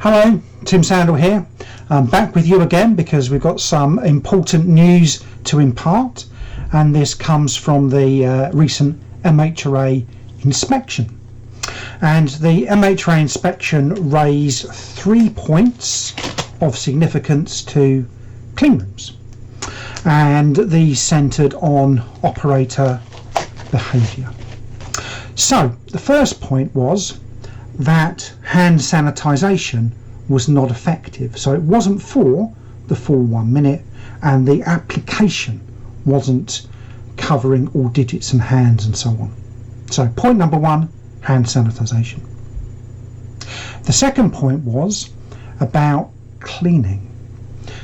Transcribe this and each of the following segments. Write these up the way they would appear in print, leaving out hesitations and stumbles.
Hello, Tim Sandle here. I'm back with you again because we've got some important news to impart, and this comes from the recent MHRA inspection. And the MHRA inspection raised 3 points of significance to cleanrooms, and these centred on operator behaviour. So the first point was that hand sanitisation was not effective. So it wasn't for the full 1 minute, and the application wasn't covering all digits and hands and so on. So point number one, hand sanitisation. The second point was about cleaning.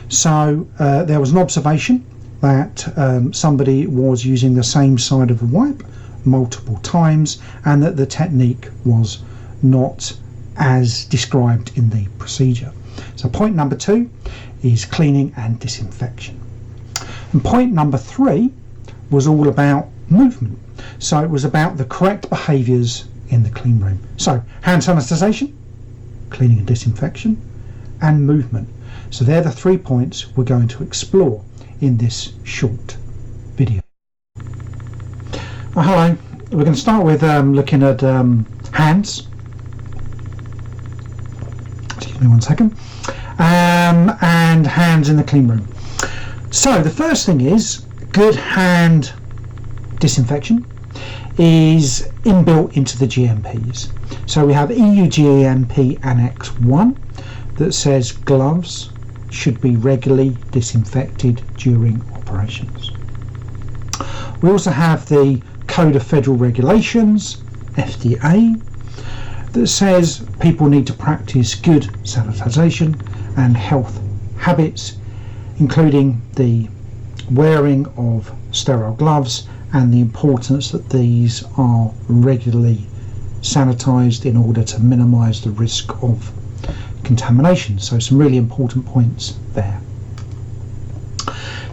So there was an observation that somebody was using the same side of the wipe multiple times, and that the technique was not as described in the procedure. So point number two is cleaning and disinfection. And point number three was all about movement. So it was about the correct behaviours in the clean room. So hand sanitisation, cleaning and disinfection, and movement. So they're the 3 points we're going to explore in this short video. Well, hello. We're going to start with looking at hands. Excuse me 1 second. And hands in the clean room. So the first thing is good hand disinfection is inbuilt into the GMPs. So we have EU GMP Annex 1 that says gloves should be regularly disinfected during operations. We also have the Code of Federal Regulations, FDA, that says people need to practice good sanitisation and health habits, including the wearing of sterile gloves and the importance that these are regularly sanitised in order to minimise the risk of contamination. So some really important points there.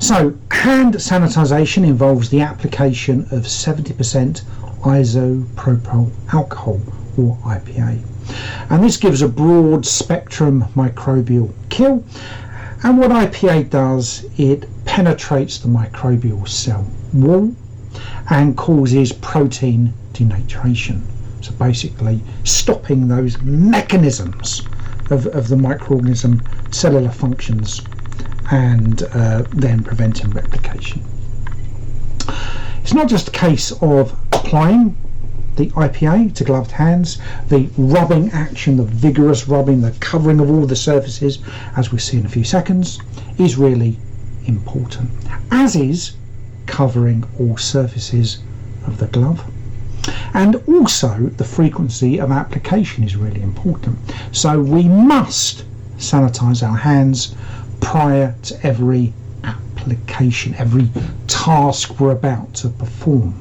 So hand sanitisation involves the application of 70% isopropyl alcohol, or IPA, and this gives a broad spectrum microbial kill. And what IPA does, it penetrates the microbial cell wall and causes protein denaturation, so basically stopping those mechanisms of the microorganism cellular functions, and then preventing replication. It's not just a case of applying the IPA to gloved hands. The rubbing action, the vigorous rubbing, the covering of all the surfaces, as we'll see in a few seconds, is really important, as is covering all surfaces of the glove. And also the frequency of application is really important. So we must sanitize our hands prior to every application, every task we're about to perform.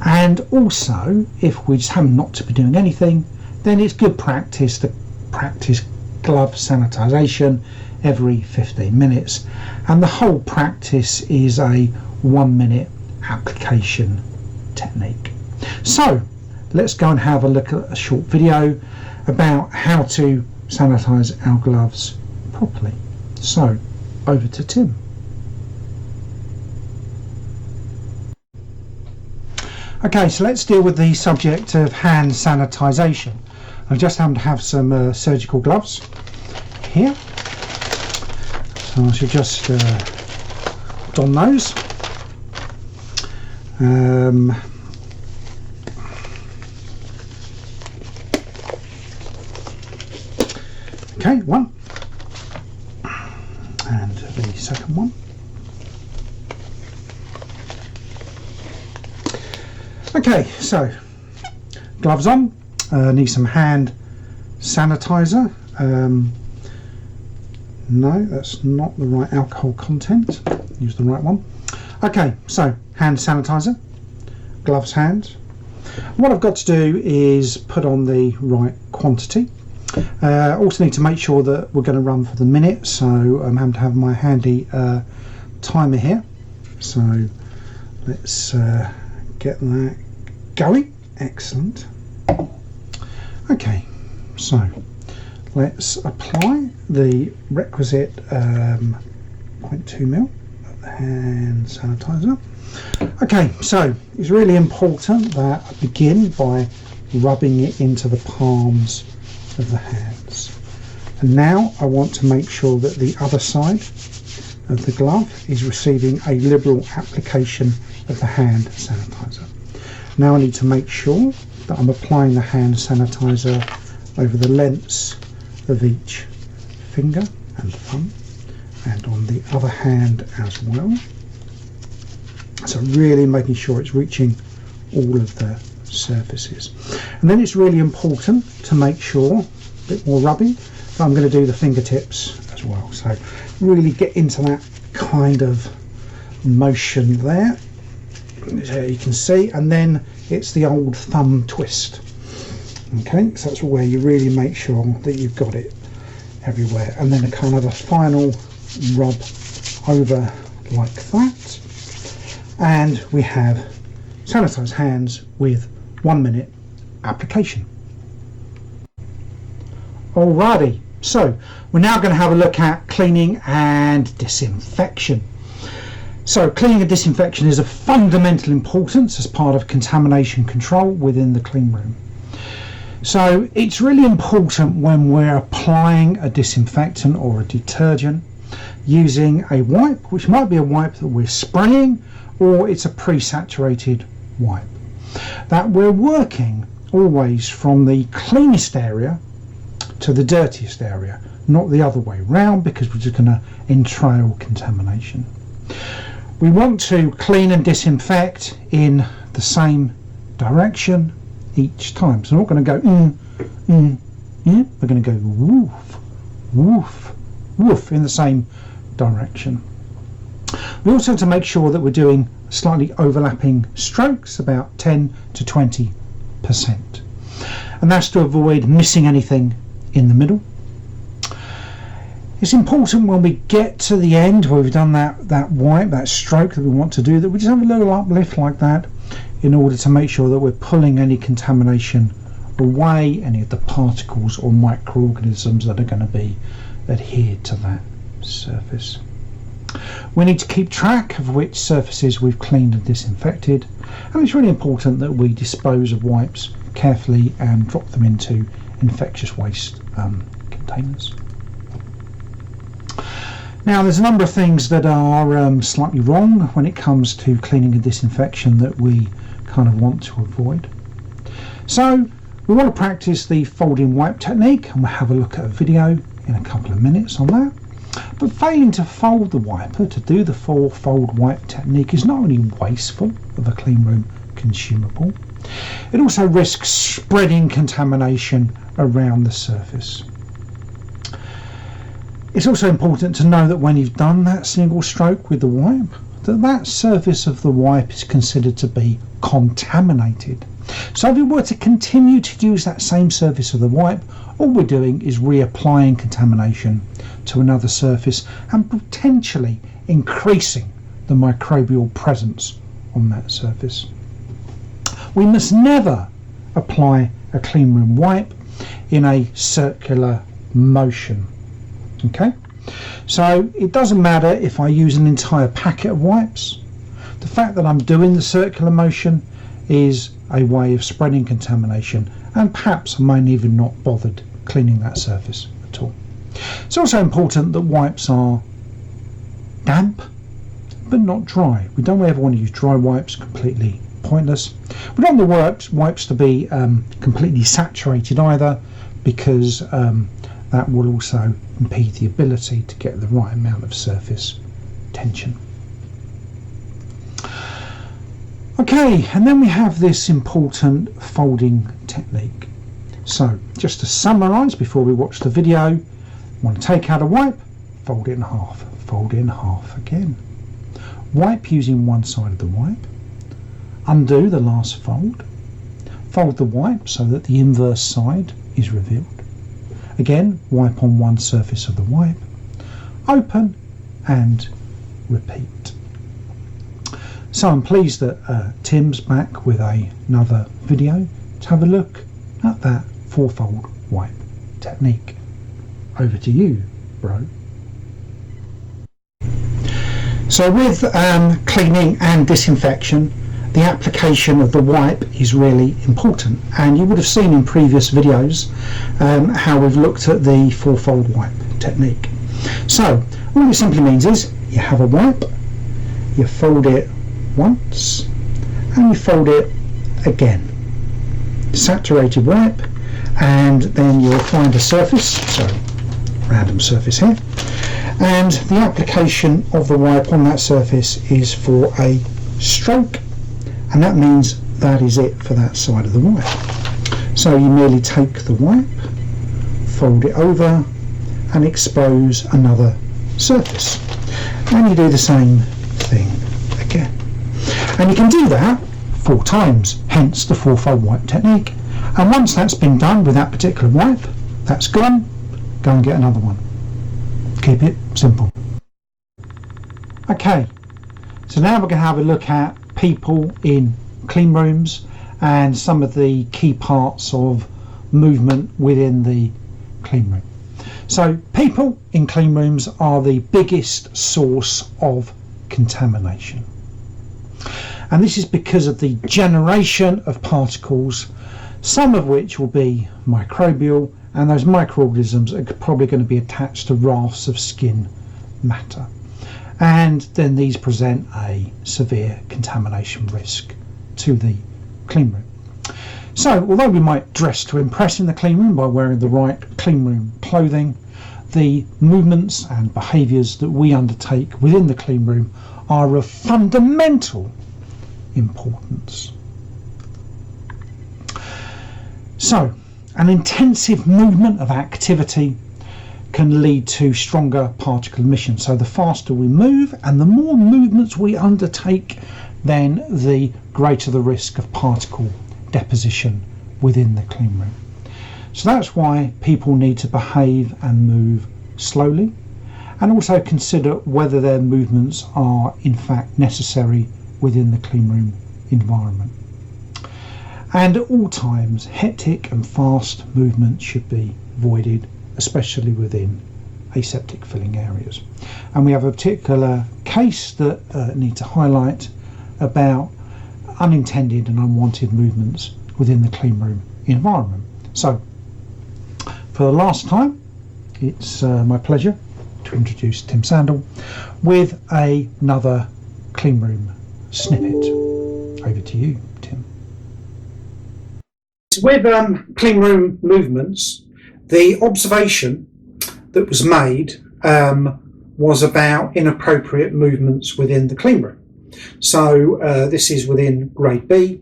And also, if we just happen not to be doing anything, then it's good practice to practice glove sanitisation every 15 minutes. And the whole practice is a 1 minute application technique. So let's go and have a look at a short video about how to sanitise our gloves properly. So over to Tim. Okay, so let's deal with the subject of hand sanitisation. I just happen to have some surgical gloves here, so I should just don those. Okay, one, and the second one. Okay, so gloves on, need some hand sanitizer. No, that's not the right alcohol content. Use the right one. Okay, so hand sanitizer, gloves, hands. What I've got to do is put on the right quantity. Also need to make sure that we're going to run for the minute, so I'm having to have my handy timer here. So let's get that going. Excellent. Okay, so let's apply the requisite 0.2 ml hand sanitizer. Okay, so it's really important that I begin by rubbing it into the palms of the hands. And now I want to make sure that the other side of the glove is receiving a liberal application of the hand sanitizer. Now I need to make sure that I'm applying the hand sanitizer over the lengths of each finger and thumb, and on the other hand as well. So really making sure it's reaching all of the surfaces. And then it's really important to make sure, a bit more rubbing, that I'm going to do the fingertips as well. So really get into that kind of motion there, as you can see, and then it's the old thumb twist. Okay, so that's where you really make sure that you've got it everywhere, and then a kind of a final rub over like that, and we have sanitized hands with 1 minute application. Alrighty, so we're now going to have a look at cleaning and disinfection. So cleaning and disinfection is of fundamental importance as part of contamination control within the clean room. So it's really important when we're applying a disinfectant or a detergent using a wipe, which might be a wipe that we're spraying, or it's a pre-saturated wipe, that we're working always from the cleanest area to the dirtiest area, not the other way round, because we're just going to entrail contamination. We want to clean and disinfect in the same direction each time. So we're not going to go we're going to go woof, woof, woof in the same direction. We also have to make sure that we're doing slightly overlapping strokes, about 10 to 20%. And that's to avoid missing anything in the middle. It's important when we get to the end where we've done that wipe, that stroke that we want to do, that we just have a little uplift like that in order to make sure that we're pulling any contamination away, any of the particles or microorganisms that are going to be adhered to that surface. We need to keep track of which surfaces we've cleaned and disinfected, and it's really important that we dispose of wipes carefully and drop them into infectious waste containers. Now there's a number of things that are slightly wrong when it comes to cleaning and disinfection that we kind of want to avoid. So we want to practice the folding wipe technique, and we'll have a look at a video in a couple of minutes on that. But failing to fold the wiper to do the full fold wipe technique is not only wasteful of a clean room consumable, it also risks spreading contamination around the surface. It's also important to know that when you've done that single stroke with the wipe, that surface of the wipe is considered to be contaminated. So if we were to continue to use that same surface of the wipe, all we're doing is reapplying contamination to another surface and potentially increasing the microbial presence on that surface. We must never apply a clean room wipe in a circular motion. Okay, so it doesn't matter if I use an entire packet of wipes. The fact that I'm doing the circular motion is a way of spreading contamination, and perhaps I might even not bothered cleaning that surface at all. It's also important that wipes are damp but not dry. We don't ever want to use dry wipes, completely pointless. We don't want the wipes to be completely saturated either, because that will also impede the ability to get the right amount of surface tension. Okay, and then we have this important folding technique. So just to summarise before we watch the video, you want to take out a wipe, fold it in half, fold it in half again. Wipe using one side of the wipe, undo the last fold, fold the wipe so that the inverse side is revealed. Again, wipe on one surface of the wipe, open and repeat. So I'm pleased that Tim's back with another video to have a look at that four-fold wipe technique. over to you, bro. So with cleaning and disinfection, the application of the wipe is really important, and you would have seen in previous videos how we've looked at the four-fold wipe technique. So all it simply means is you have a wipe, you fold it once and you fold it again. Saturated wipe, and then you'll find a surface, so random surface here, and the application of the wipe on that surface is for a stroke, and that means that is it for that side of the wipe. So you merely take the wipe, fold it over and expose another surface, and you do the same thing again, and you can do that 4 times, hence the four-fold wipe technique. And once that's been done with that particular wipe, that's gone, go and get another one. Keep it simple. Okay, so now we're going to have a look at people in clean rooms and some of the key parts of movement within the clean room. So people in clean rooms are the biggest source of contamination, and this is because of the generation of particles, some of which will be microbial, and those microorganisms are probably going to be attached to rafts of skin matter, and then these present a severe contamination risk to the clean room. So although we might dress to impress in the clean room by wearing the right clean room clothing, the movements and behaviours that we undertake within the clean room are of fundamental importance. So an intensive movement of activity can lead to stronger particle emission. So the faster we move and the more movements we undertake, then the greater the risk of particle deposition within the clean room. So that's why people need to behave and move slowly, and also consider whether their movements are in fact necessary within the clean room environment. And at all times, hectic and fast movement should be avoided, especially within aseptic filling areas. And we have a particular case that I need to highlight about unintended and unwanted movements within the clean room environment. So for the last time, it's my pleasure to introduce Tim Sandle with another clean room snippet. Over to you, Tim. With clean room movements, the observation that was made was about inappropriate movements within the clean room. So this is within grade B,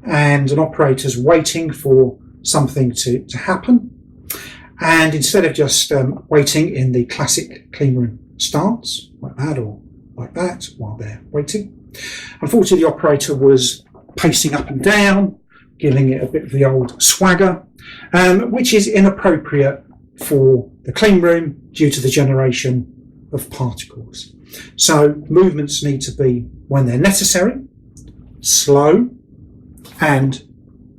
and an operator's waiting for something to happen, and instead of just waiting in the classic clean room stance like that or like that while they're waiting, unfortunately the operator was pacing up and down, giving it a bit of the old swagger, which is inappropriate for the clean room due to the generation of particles. So movements need to be, when they're necessary, slow and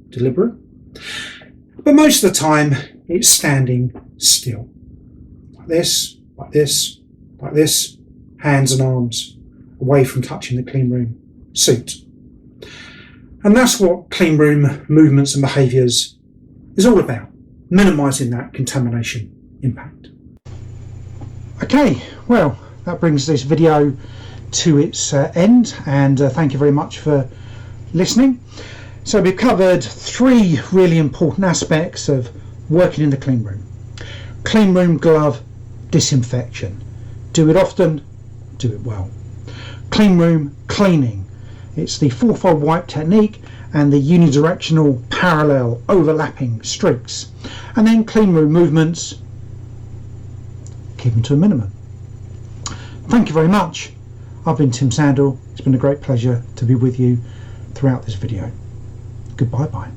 deliberate, but most of the time it's standing still, like this, like this, like this, hands and arms away from touching the clean room suit. And that's what clean room movements and behaviours is all about, minimising that contamination impact. Okay, well, that brings this video to its end, and thank you very much for listening. So we've covered 3 really important aspects of working in the clean room. Clean room glove disinfection. Do it often, do it well. Clean room cleaning. It's the four-fold wipe technique and the unidirectional parallel overlapping streaks. And then clean room movements, keep them to a minimum. Thank you very much. I've been Tim Sandle. It's been a great pleasure to be with you throughout this video. Goodbye bye.